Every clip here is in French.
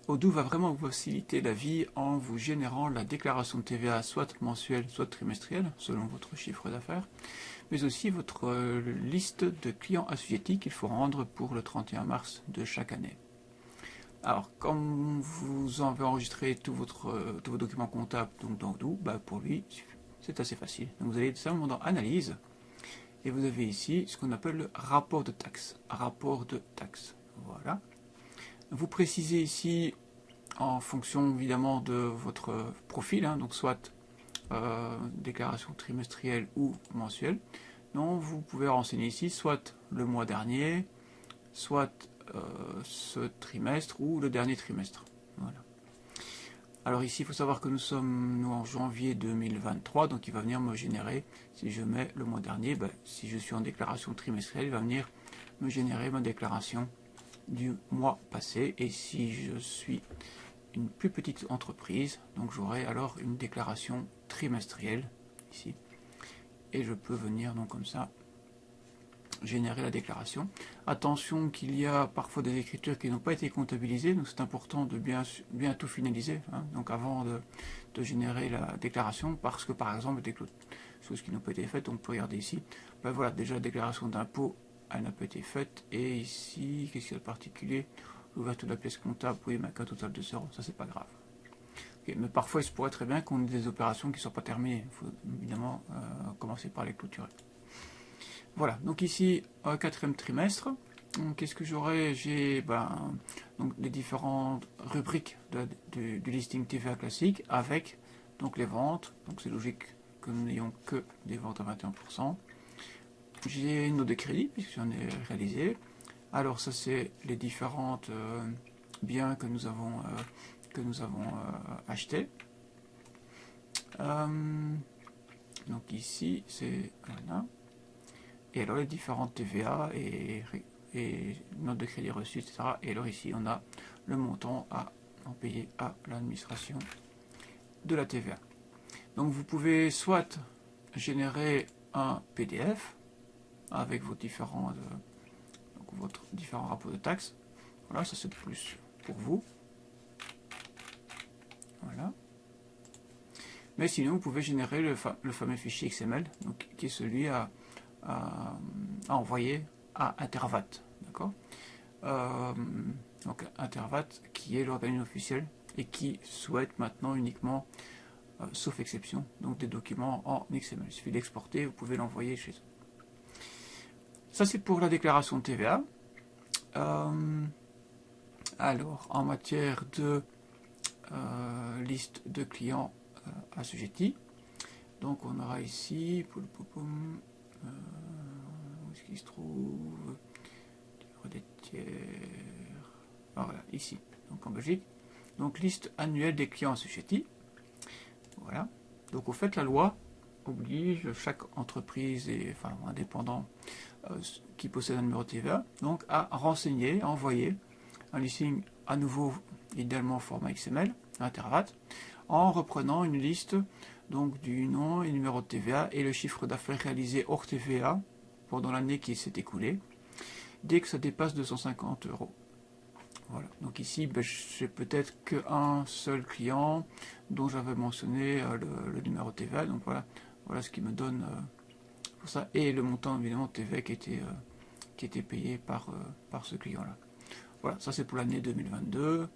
Odoo va vraiment vous faciliter la vie en vous générant la déclaration de TVA soit mensuelle, soit trimestrielle, selon votre chiffre d'affaires, mais aussi votre liste de clients assujettis qu'il faut rendre pour le 31 mars de chaque année. Alors, comme vous avez enregistré tous vos documents comptables donc dans Odoo, pour lui, c'est assez facile. Donc vous allez simplement dans Analyse, et vous avez ici ce qu'on appelle le rapport de taxe. Rapport de taxe. Voilà. Vous précisez ici, en fonction évidemment de votre profil, donc soit déclaration trimestrielle ou mensuelle. Donc vous pouvez renseigner ici soit le mois dernier, soit ce trimestre ou le dernier trimestre. Voilà. Alors ici, il faut savoir que nous sommes en janvier 2023, donc il va venir me générer, si je mets le mois dernier, si je suis en déclaration trimestrielle, il va venir me générer ma déclaration du mois passé. Et si je suis une plus petite entreprise, donc j'aurai alors une déclaration trimestrielle ici. Et je peux venir donc comme ça générer la déclaration. Attention qu'il y a parfois des écritures qui n'ont pas été comptabilisées, donc c'est important de bien tout finaliser, donc avant de générer la déclaration, parce que par exemple des choses qui n'ont pas été faites, on peut regarder ici, voilà, déjà la déclaration d'impôt, elle n'a pas été faite, et ici, qu'est-ce qu'il y a de particulier? L'ouverture de la pièce comptable, oui, mais un total de 0, ça c'est pas grave. Okay, mais parfois il se pourrait très bien qu'on ait des opérations qui ne sont pas terminées, il faut évidemment commencer par les clôturer. Voilà, donc ici, quatrième trimestre, qu'est-ce que j'aurai? J'ai donc les différentes rubriques du listing TVA classique avec donc les ventes, donc c'est logique que nous n'ayons que des ventes à 21%. J'ai une note de crédit, puisque j'en ai réalisé. Alors ça c'est les différentes biens que nous avons achetés. Donc ici, c'est... Voilà. Et alors les différentes TVA et notes de crédit reçues, etc. Et alors ici, on a le montant à en payer à l'administration de la TVA. Donc vous pouvez soit générer un PDF avec vos différents rapports de taxes. Voilà, ça c'est plus pour vous. Voilà. Mais sinon, vous pouvez générer le fameux fichier XML, donc, qui est celui à envoyer à Intervat. D'accord, donc Intervat, qui est l'organisme officiel et qui souhaite maintenant uniquement, sauf exception, donc des documents en XML. Il suffit d'exporter, vous pouvez l'envoyer chez eux. Ça c'est pour la déclaration de TVA. Alors, en matière de liste de clients assujettis, donc on aura ici, où est-ce qu'il se trouve, des tiers, voilà, ici, donc en Belgique, donc liste annuelle des clients assujettis. Voilà, donc au fait la loi oblige chaque entreprise et indépendant qui possède un numéro de TVA donc à renseigner, à envoyer un listing à nouveau, idéalement en format XML, Intervat, en reprenant une liste donc du nom et numéro de TVA et le chiffre d'affaires réalisé hors TVA pendant l'année qui s'est écoulée, dès que ça dépasse 250 €. Voilà, donc ici j'ai peut-être qu'un seul client dont j'avais mentionné le numéro de TVA, donc voilà ce qui me donne pour ça, et le montant évidemment de TVA qui était payé par ce client-là. Voilà, ça c'est pour l'année 2022.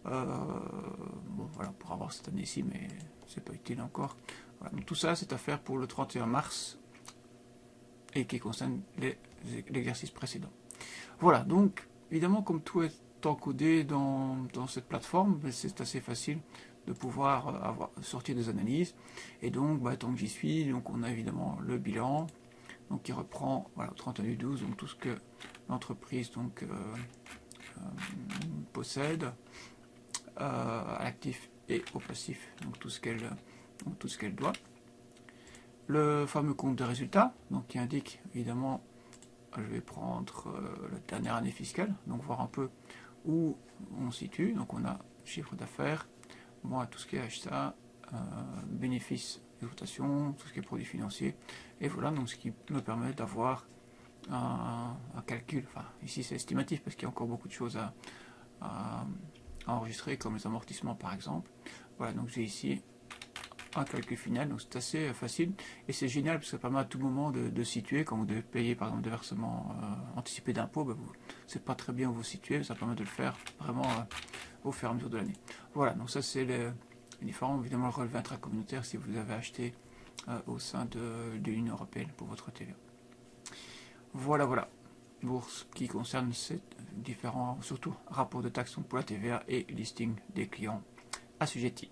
Bon, voilà, pour avoir cette année-ci, mais c'est pas utile encore. Voilà, donc tout ça, c'est à faire pour le 31 mars et qui concerne l'exercice précédent. Voilà, donc évidemment, comme tout est encodé dans cette plateforme, c'est assez facile de pouvoir sortir des analyses. Et donc, tant que j'y suis, donc on a évidemment le bilan, donc qui reprend, voilà, 31/12, donc tout ce que l'entreprise possède à l'actif et au passif, donc tout ce qu'elle doit. Le fameux compte de résultats, donc qui indique évidemment, je vais prendre la dernière année fiscale, donc voir un peu où on se situe. Donc on a chiffre d'affaires, tout ce qui est achat, bénéfices d'exploitation, tout ce qui est produits financiers, et voilà, donc ce qui me permet d'avoir un calcul. Ici c'est estimatif parce qu'il y a encore beaucoup de choses à enregistrer, comme les amortissements par exemple. Voilà, donc j'ai ici un calcul final, donc c'est assez facile et c'est génial parce que ça permet à tout moment de situer. Quand vous devez payer par exemple des versements anticipés d'impôts, ben c'est pas très bien où vous situez, mais ça permet de le faire vraiment au fur et à mesure de l'année. Voilà, donc ça c'est les différents, évidemment le relevé intracommunautaire si vous avez acheté au sein de l'Union Européenne pour votre TVA. Voilà pour ce qui concerne ces différents, surtout rapports de taxes pour la TVA et listing des clients assujettis.